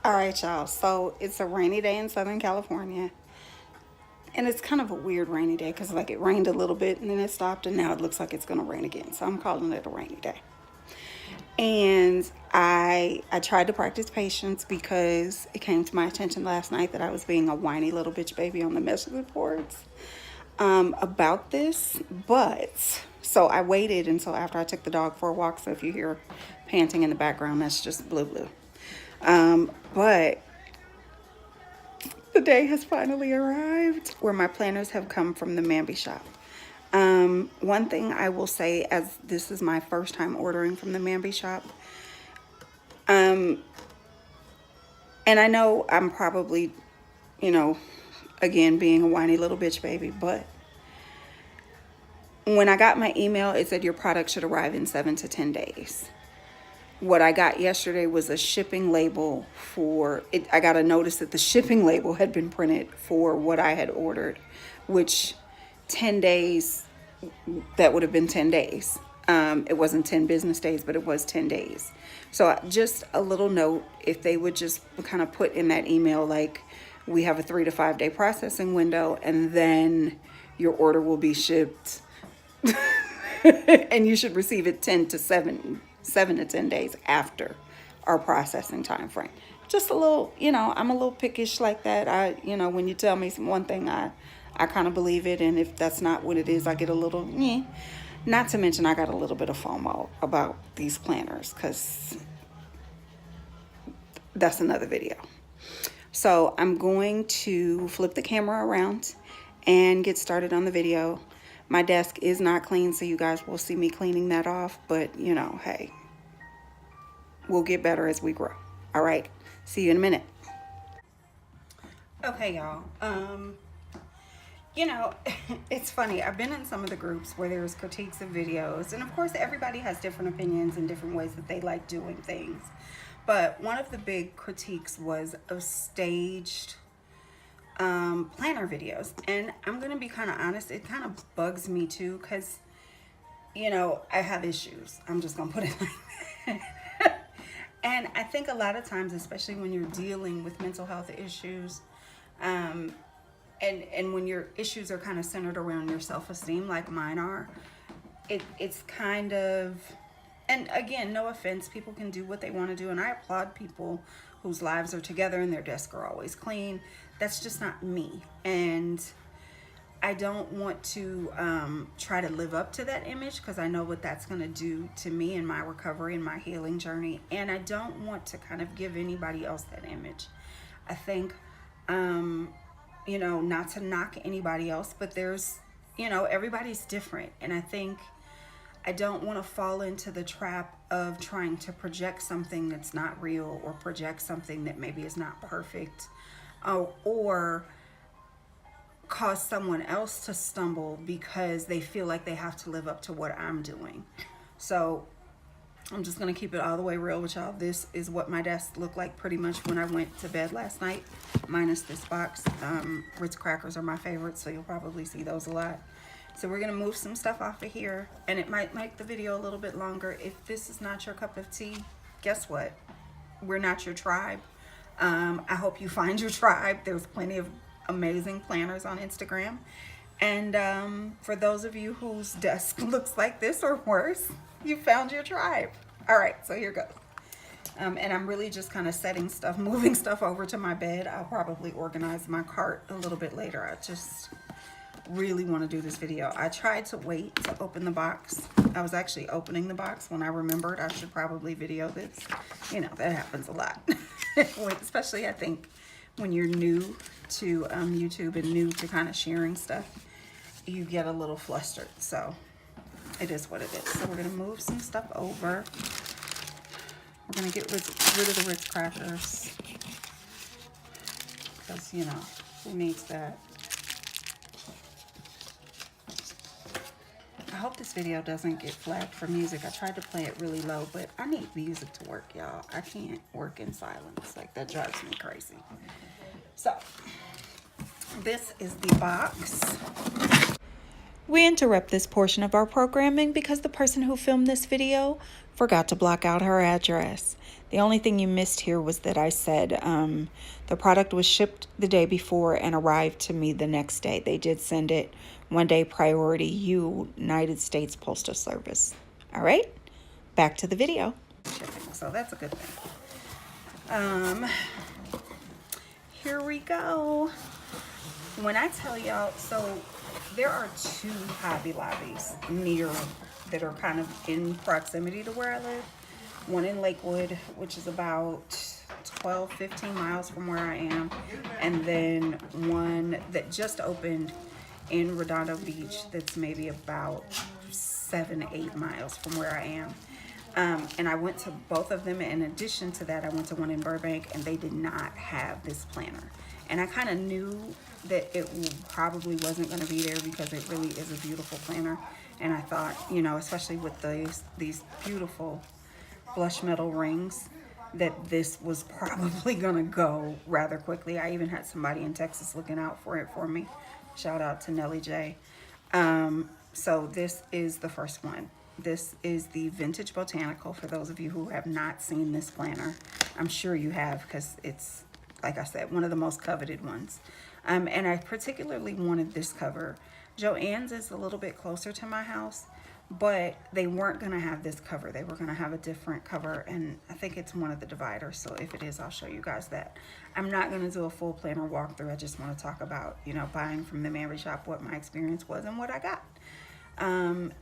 All right, y'all. So it's a rainy day in Southern California. And it's kind of a weird rainy day because, like, it rained a little bit and then it stopped, and now it looks like it's going to rain again. So I'm calling it a rainy day. And I tried to practice patience because it came to my attention last night that I was being a whiny little bitch baby on the message boards about this. But so I waited until after I took the dog for a walk. So if you hear panting in the background, that's just Blue Blue. But the day has finally arrived where my planners have come from the Mamby shop. One thing I will say, as this is my first time ordering from the Mamby shop, and I know I'm probably, again, being a whiny little bitch baby, but when I got my email, it said your product should arrive in 7 to 10 days. What I got yesterday was a shipping label for it. I got a notice that the shipping label had been printed for what I had ordered, which 10 days, that would have been 10 days. It wasn't 10 business days, but it was 10 days. So just a little note, if they would just kind of put in that email, like, we have a 3 to 5 day processing window, and then your order will be shipped and you should receive it 7 to 10 days after our processing time frame. Just a little, I'm a little pickish like that. When you tell me one thing, I kind of believe it. And if that's not what it is, I get a little, Not to mention I got a little bit of FOMO about these planners because that's another video. So I'm going to flip the camera around and get started on the video. My desk is not clean, so you guys will see me cleaning that off. But, hey, we'll get better as we grow. All right. See you in a minute. Okay, y'all. It's funny. I've been in some of the groups where there's critiques of videos. And, of course, everybody has different opinions and different ways that they like doing things. But one of the big critiques was of staged planner videos. And I'm going to be kind of honest. It kind of bugs me, too, because, I have issues. I'm just going to put it like that. And I think a lot of times, especially when you're dealing with mental health issues, and when your issues are kind of centered around your self-esteem like mine are, it's kind of, and again, no offense, people can do what they want to do, and I applaud people whose lives are together and their desks are always clean. That's just not me. And I don't want to try to live up to that image because I know what that's going to do to me in my recovery and my healing journey. And I don't want to kind of give anybody else that image. I think, not to knock anybody else, but there's, everybody's different. And I think I don't want to fall into the trap of trying to project something that's not real or project something that maybe is not perfect, or cause someone else to stumble because they feel like they have to live up to what I'm doing. So I'm just going to keep it all the way real with y'all. This is what my desk looked like pretty much when I went to bed last night, minus this box. Ritz crackers are my favorite, so you'll probably see those a lot. So we're going to move some stuff off of here, and it might make the video a little bit longer. If this is not your cup of tea, guess what? We're not your tribe. I hope you find your tribe. There's plenty of amazing planners on Instagram. And for those of you whose desk looks like this or worse, you found your tribe. All right, so here goes. And I'm really just kind of setting stuff, moving stuff over to my bed. I'll probably organize my cart a little bit later. I just really want to do this video. I tried to wait to open the box. I was actually opening the box when I remembered I should probably video this. That happens a lot. Especially, I think, when you're new to YouTube and new to kind of sharing stuff, you get a little flustered. So it is what it is. So we're going to move some stuff over. We're going to get rid of the Ritz crackers because, who needs that? I hope this video doesn't get flagged for music. I tried to play it really low, but I need music to work, y'all. I can't work in silence. Like, that drives me crazy. So, this is the box. We interrupt this portion of our programming because the person who filmed this video forgot to block out her address. The only thing you missed here was that I said the product was shipped the day before and arrived to me the next day. They did send it 1 day priority, United States Postal Service. All right, back to the video. Shipping, so that's a good thing. Here we go. When I tell y'all, so there are 2 Hobby Lobbies near that are kind of in proximity to where I live. One in Lakewood, which is about 12-15 miles from where I am, and then one that just opened in Redondo Beach that's maybe about 7-8 miles from where I am. And I went to both of them. In addition to that, I went to one in Burbank, and they did not have this planner. And I kind of knew that it probably wasn't going to be there because it really is a beautiful planner. And I thought, you know, especially with these beautiful blush metal rings, that this was probably going to go rather quickly. I even had somebody in Texas looking out for it for me. Shout out to Nellie J. So this is the first one. This is the Vintage Botanical. For those of you who have not seen this planner, I'm sure you have, because it's, like I said, one of the most coveted ones. And I particularly wanted this cover. Joann's is a little bit closer to my house, but they weren't going to have this cover. They were going to have a different cover, and I think it's one of the dividers. So if it is, I'll show you guys that. I'm not going to do a full planner walkthrough. I just want to talk about, you know, buying from the Mary Shop, what my experience was and what I got.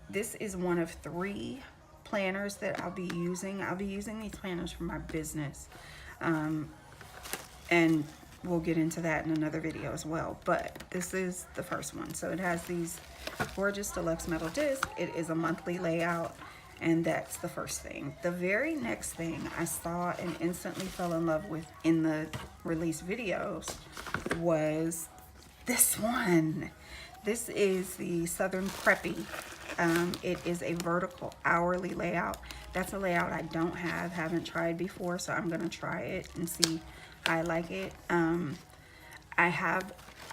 This is one of 3 planners that I'll be using. I'll be using these planners for my business. And we'll get into that in another video as well. But this is the first one. So it has these gorgeous deluxe metal discs. It is a monthly layout, and that's the first thing. The very next thing I saw and instantly fell in love with in the release videos was this one. This is the Southern Preppy. It is a vertical hourly layout. That's a layout I don't have, haven't tried before, so I'm gonna try it and see how I like it.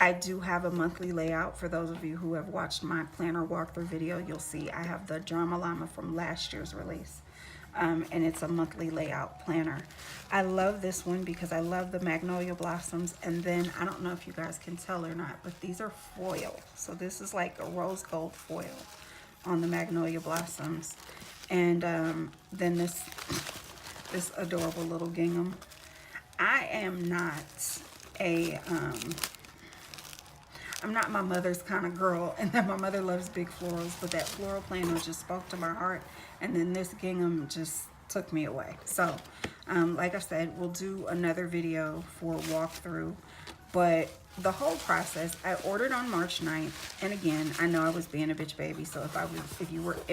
I do have a monthly layout. For those of you who have watched my planner walkthrough video, you'll see I have the Drama Llama from last year's release. And it's a monthly layout planner. I love this one because I love the magnolia blossoms, and then I don't know if you guys can tell or not, but these are foil. So this is like a rose gold foil on the magnolia blossoms. And then this adorable little gingham. I am not I'm not my mother's kind of girl, and that my mother loves big florals, but that floral planner just spoke to my heart, and then this gingham just took me away. So, like I said, we'll do another video for walkthrough, but the whole process, I ordered on March 9th, and again, I know I was being a bitch baby, so if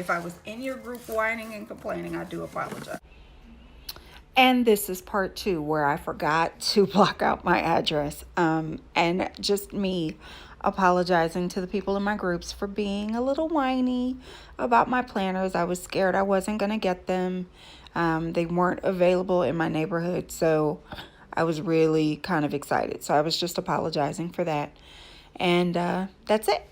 I was in your group whining and complaining, I do apologize. And this is part 2 where I forgot to block out my address. And just me apologizing to the people in my groups for being a little whiny about my planners. I was scared I wasn't going to get them. They weren't available in my neighborhood, so I was really kind of excited. So I was just apologizing for that. And that's it.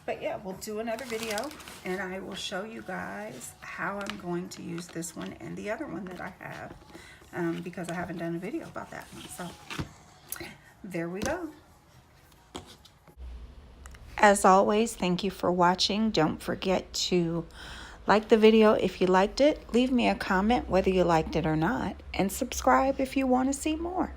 But yeah, we'll do another video, and I will show you guys how I'm going to use this one and the other one that I have, because I haven't done a video about that one. So there we go. As always, thank you for watching. Don't forget to like the video if you liked it. Leave me a comment whether you liked it or not, and subscribe if you want to see more.